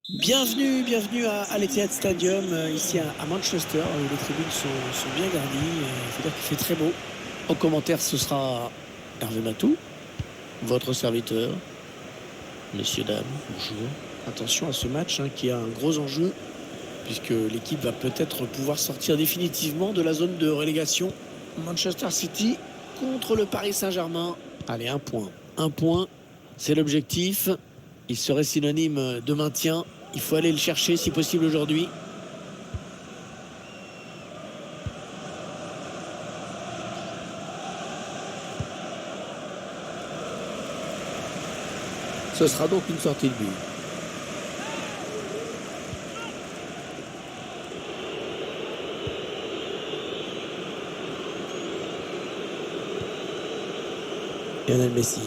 Bienvenue à l'Etihad Stadium, ici à Manchester. Les tribunes sont bien garnies. Il faut dire qu'il fait très beau. En commentaire, ce sera Hervé Matou, votre serviteur. Messieurs, dames, bonjour. Attention à ce match qui a un gros enjeu, puisque l'équipe va peut-être pouvoir sortir définitivement de la zone de relégation. Manchester City contre le Paris Saint-Germain. Allez, un point. Un point, c'est l'objectif. Il serait synonyme de maintien. Il faut aller le chercher si possible aujourd'hui. Ce sera donc une sortie de but. Lionel Messi.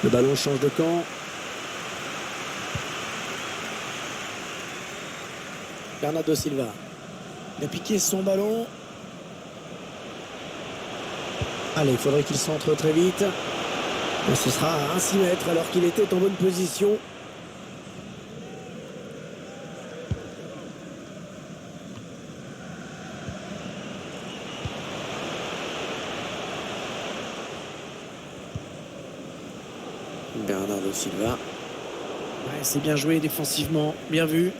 Le ballon change de camp. Bernardo Silva. Il a piqué son ballon. Allez, il faudrait qu'il centre très vite. Et ce sera à 6 mètres alors qu'il était en bonne position. Bernardo Silva. Ouais, c'est bien joué défensivement, bien vu.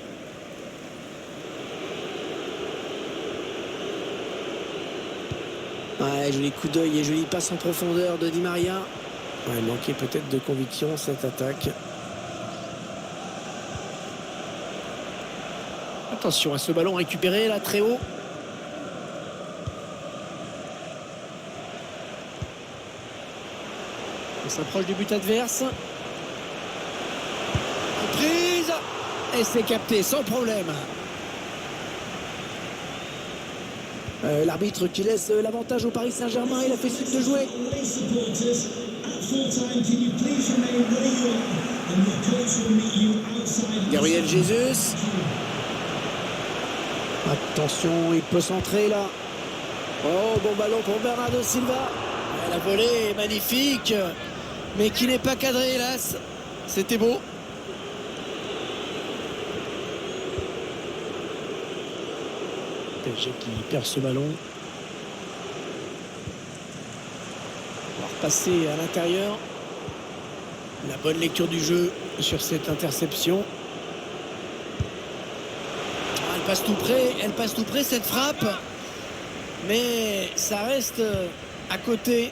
Ouais, joli coup d'œil et jolie passe en profondeur de Di Maria. Ouais, il manquait peut-être de conviction cette attaque. Attention à ce ballon récupéré là très haut. On s'approche du but adverse. Reprise. Et c'est capté sans problème. L'arbitre qui laisse l'avantage au Paris Saint-Germain. Il a fait signe de jouer. Gabriel Jesus. Attention, il peut centrer là. Oh, bon ballon pour Bernardo Silva. La volée est magnifique, mais qui n'est pas cadré, hélas. C'était beau. PSG qui perd ce ballon. On va repasser à l'intérieur. La bonne lecture du jeu sur cette interception. Elle passe tout près cette frappe. Mais ça reste à côté.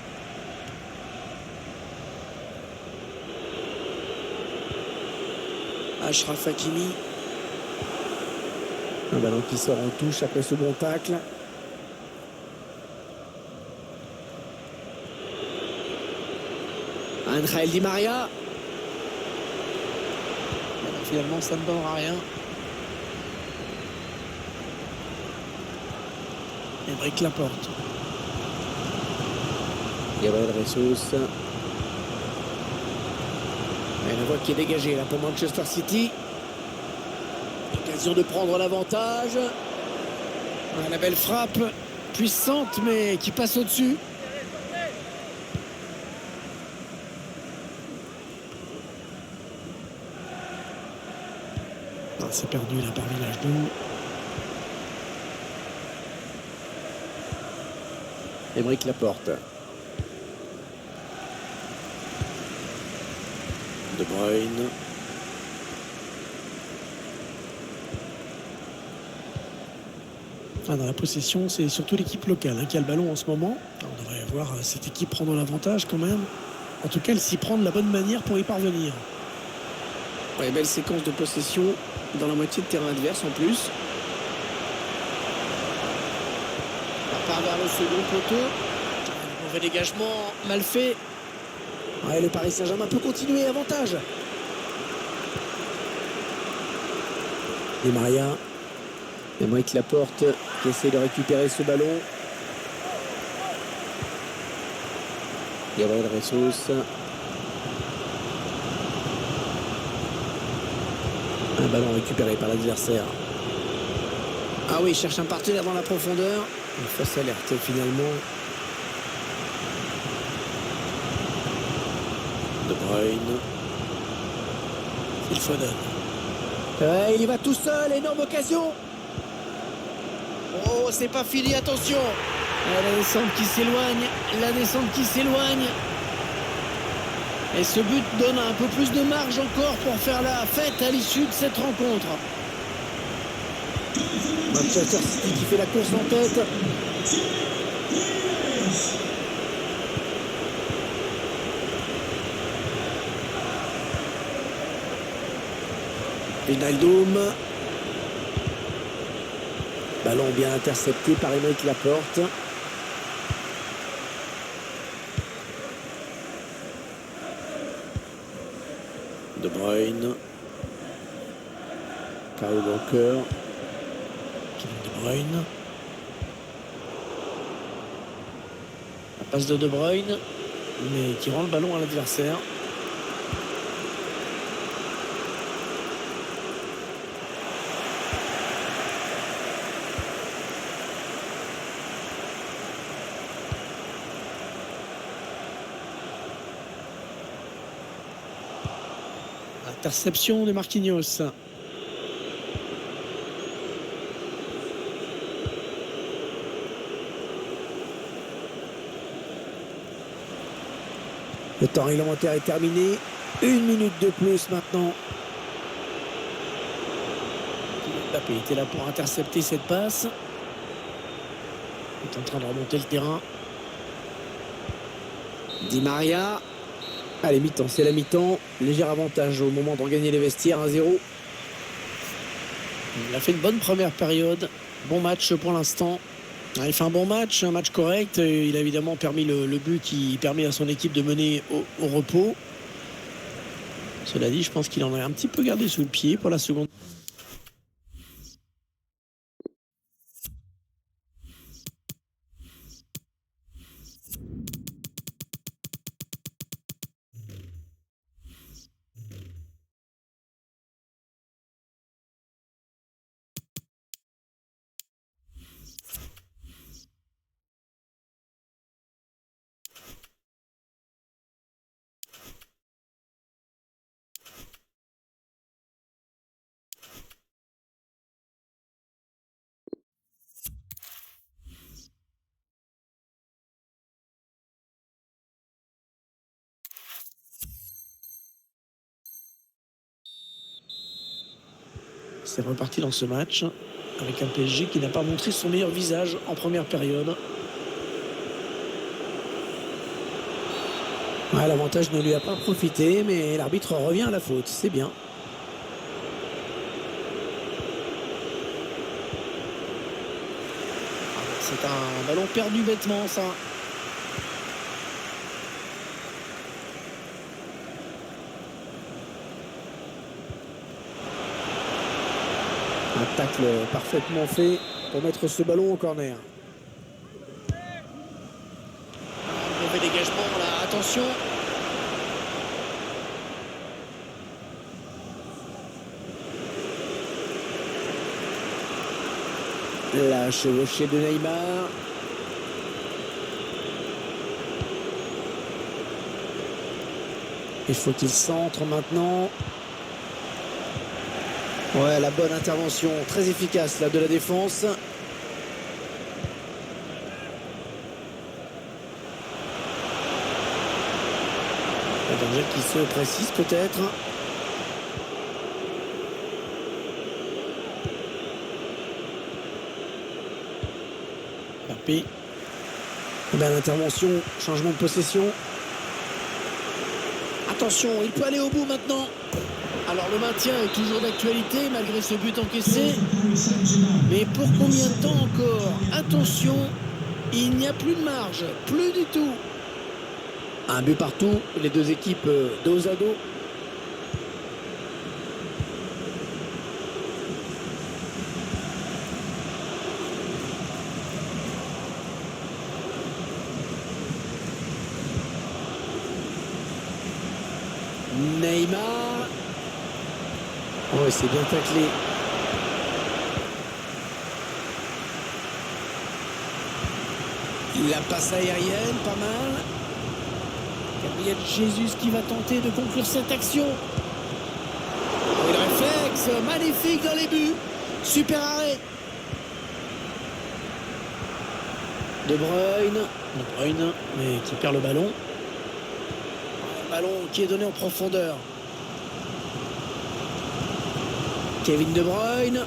Achraf Hakimi. Un ballon qui sort en touche après ce bon tacle. Angel Di Maria. Finalement, ça ne donnera rien. Aymeric Laporte. Gabriel Jesus. Et la voie qui est dégagée là pour Manchester City. Occasion de prendre l'avantage. La belle frappe, puissante mais qui passe au-dessus. C'est perdu là par Villas-Boas. Aymeric Laporte. De Bruyne. Dans la possession, c'est surtout l'équipe locale qui a le ballon en ce moment. On devrait voir cette équipe prendre l'avantage quand même. En tout cas, elle s'y prend de la bonne manière pour y parvenir. Ouais, belle séquence de possession dans la moitié de terrain adverse en plus. On part vers le second poteau. Un mauvais dégagement mal fait. Ouais, le Paris Saint-Germain peut continuer, avantage. Di Maria. Aymeric Laporte qui essaie de récupérer ce ballon. Gabriel Jesus. Un ballon récupéré par l'adversaire. Ah oui, il cherche un partenaire dans la profondeur. Une fausse alerte finalement. De Bruyne. Phil Foden. Ouais, il y va tout seul, énorme occasion. Oh, c'est pas fini, attention. La descente qui s'éloigne, la descente qui s'éloigne. Et ce but donne un peu plus de marge encore pour faire la fête à l'issue de cette rencontre. Manchester City qui fait la course en tête. Wijnaldum. Ballon bien intercepté par Aymeric Laporte. De Bruyne. Kyle Walker. Kevin De Bruyne. La passe de Bruyne, mais qui rend le ballon à l'adversaire. Interception de Marquinhos. Le temps réglementaire est terminé. 1 minute de plus maintenant. Mbappé était là pour intercepter cette passe. Il est en train de remonter le terrain. Di Maria. Allez, mi-temps, c'est la mi-temps. Léger avantage au moment de regagner les vestiaires, 1-0. Il a fait une bonne première période. Bon match pour l'instant. Il fait un bon match, un match correct. Il a évidemment permis le but qui permet à son équipe de mener au repos. Cela dit, je pense qu'il en a un petit peu gardé sous le pied pour la seconde. C'est reparti dans ce match avec un PSG qui n'a pas montré son meilleur visage en première période. Ouais, l'avantage ne lui a pas profité, mais l'arbitre revient à la faute. C'est bien. C'est un ballon perdu bêtement, ça. Un tacle parfaitement fait pour mettre ce ballon au corner. Un mauvais dégagement là, attention. La chevauchée de Neymar. Il faut qu'il centre maintenant. Ouais, la bonne intervention, très efficace là de la défense. Un danger qui se précise peut-être. Mbappé. Belle intervention, changement de possession. Attention, il peut aller au bout maintenant. Alors le maintien est toujours d'actualité malgré ce but encaissé. Mais pour combien de temps encore? Attention, il n'y a plus de marge, plus du tout. Un but partout, les deux équipes dos à dos. Neymar. Oh, c'est bien taclé. La passe aérienne, pas mal. Gabriel Jesus qui va tenter de conclure cette action. Et le réflexe, magnifique dans les buts. Super arrêt. De Bruyne, mais qui perd le ballon. Le ballon qui est donné en profondeur. Kevin De Bruyne.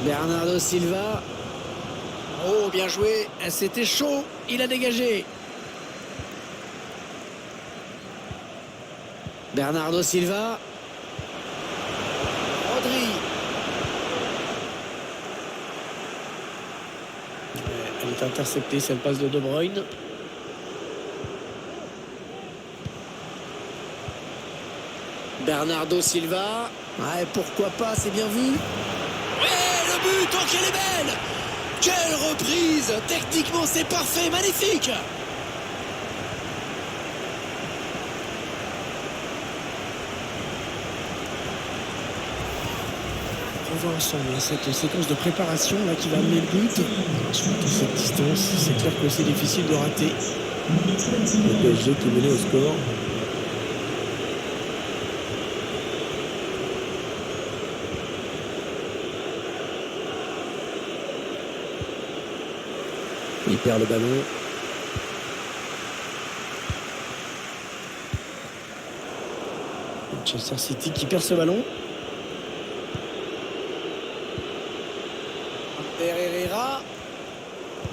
Bernardo Silva. Oh, bien joué. C'était chaud. Il a dégagé. Bernardo Silva. Rodri. Elle est interceptée, cette passe de De Bruyne. Bernardo Silva. Ouais, pourquoi pas, c'est bien vu. Ouais, le but, oh, qu'elle est belle. Quelle reprise. Techniquement, c'est parfait, magnifique. On voit ensemble cette séquence de préparation là, qui va amener le but. Sur toute cette distance, c'est clair que c'est difficile de rater. Le PSG qui menait au score. Il perd le ballon. Manchester City qui perd ce ballon. Herrera.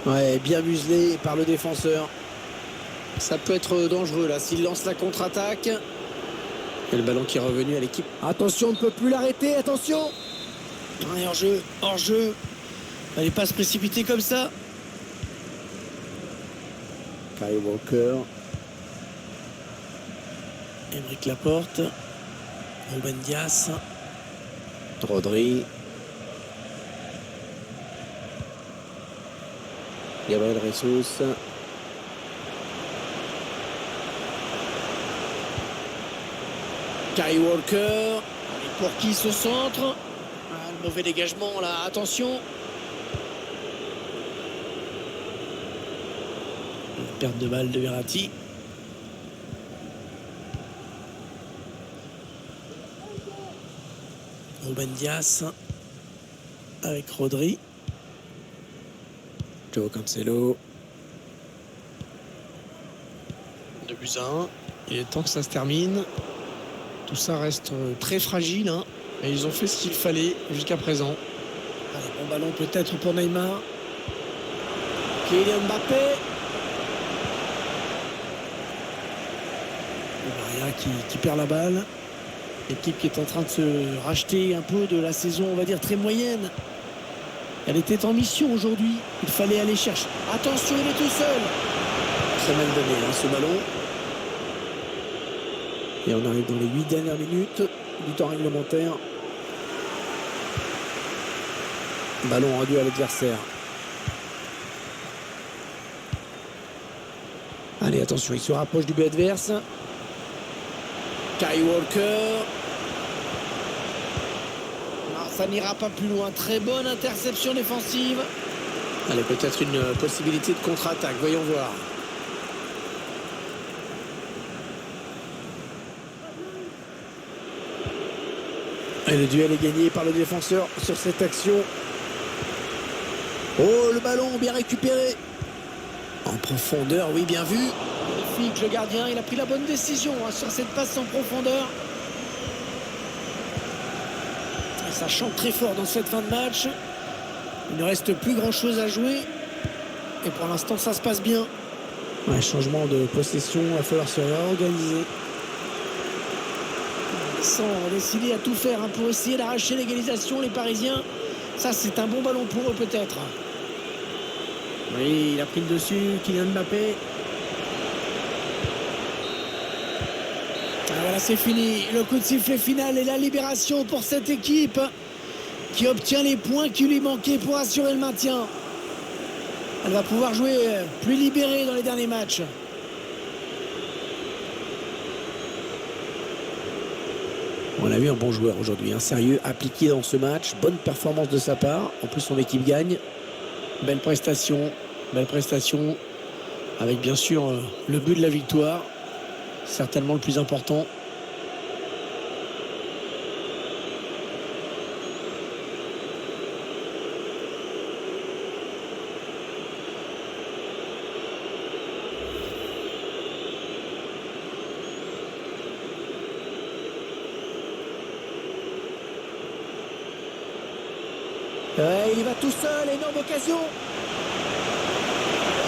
Ouais, bien muselé par le défenseur. Ça peut être dangereux là s'il lance la contre-attaque. Et le ballon qui est revenu à l'équipe. Attention, on ne peut plus l'arrêter, attention. Hors-jeu. Fallait pas se précipiter comme ça. Kyle Walker. Aymeric Laporte. Ruben Dias. Rodri. Gabriel Jesus. Kyle Walker. Et pour qui ce centre? Le mauvais dégagement là, attention. Une perte de balle de Verratti. Ruben Dias avec Rodri. Joao Cancelo. 2-1. Il est temps que ça se termine. Tout ça reste très fragile, hein. Et ils ont fait ce qu'il fallait jusqu'à présent. Allez, bon ballon peut-être pour Neymar. Kylian Mbappé. Maria qui perd la balle. L'équipe qui est en train de se racheter un peu de la saison, on va dire, très moyenne. Elle était en mission aujourd'hui. Il fallait aller chercher. Attention, il est tout seul. Très mal donné, hein, ce ballon. Et on arrive dans les 8 dernières minutes du temps réglementaire. Ballon rendu à l'adversaire. Allez, attention, il se rapproche du but adverse. Kyle Walker. Non, ça n'ira pas plus loin. Très bonne interception défensive. Allez, peut-être une possibilité de contre-attaque. Voyons voir. Et le duel est gagné par le défenseur sur cette action. Oh, le ballon bien récupéré. En profondeur, oui, bien vu. Magnifique, le gardien, il a pris la bonne décision sur cette passe en profondeur. Et ça chante très fort dans cette fin de match. Il ne reste plus grand-chose à jouer. Et pour l'instant, ça se passe bien. Ouais, changement de possession, il va falloir se réorganiser. Ils sont décidés à tout faire pour essayer d'arracher l'égalisation, les Parisiens. Ça, c'est un bon ballon pour eux, peut-être. Oui, il a pris le dessus, Kylian Mbappé. Ah, voilà, c'est fini. Le coup de sifflet final et la libération pour cette équipe qui obtient les points qui lui manquaient pour assurer le maintien. Elle va pouvoir jouer plus libérée dans les derniers matchs. On a vu un bon joueur aujourd'hui, un sérieux, appliqué dans ce match. Bonne performance de sa part. En plus, son équipe gagne. Belle prestation, avec bien sûr le but de la victoire, certainement le plus important. Il y va tout seul, énorme occasion.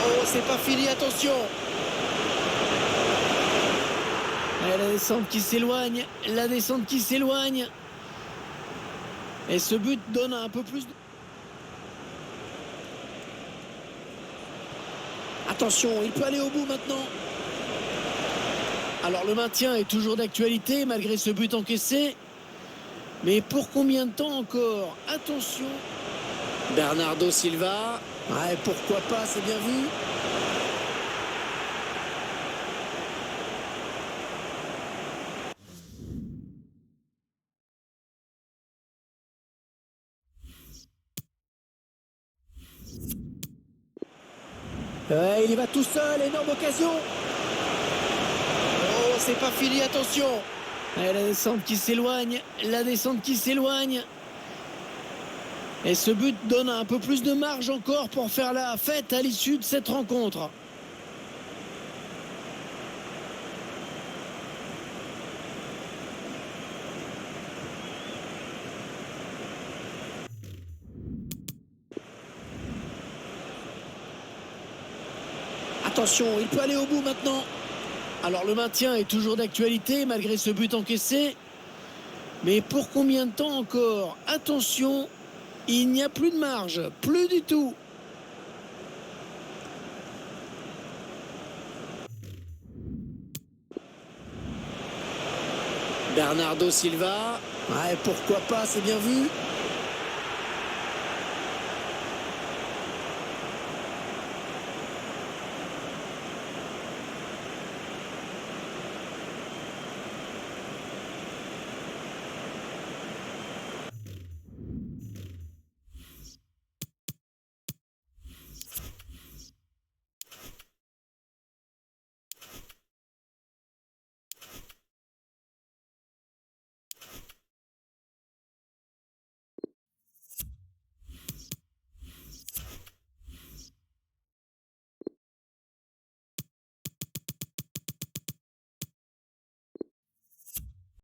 Oh, c'est pas fini, attention. Et la descente qui s'éloigne, Et ce but donne un peu plus de... Attention, il peut aller au bout maintenant. Alors le maintien est toujours d'actualité malgré ce but encaissé. Mais pour combien de temps encore? Attention. Bernardo Silva. Ouais, pourquoi pas, c'est bien vu. Il y va tout seul, énorme occasion. Oh, c'est pas fini, attention. Et la descente qui s'éloigne. Et ce but donne un peu plus de marge encore pour faire la fête à l'issue de cette rencontre. Attention, il peut aller au bout maintenant. Alors le maintien est toujours d'actualité malgré ce but encaissé. Mais pour combien de temps encore? Attention, il n'y a plus de marge, plus du tout. Bernardo Silva. Ouais, pourquoi pas, c'est bien vu.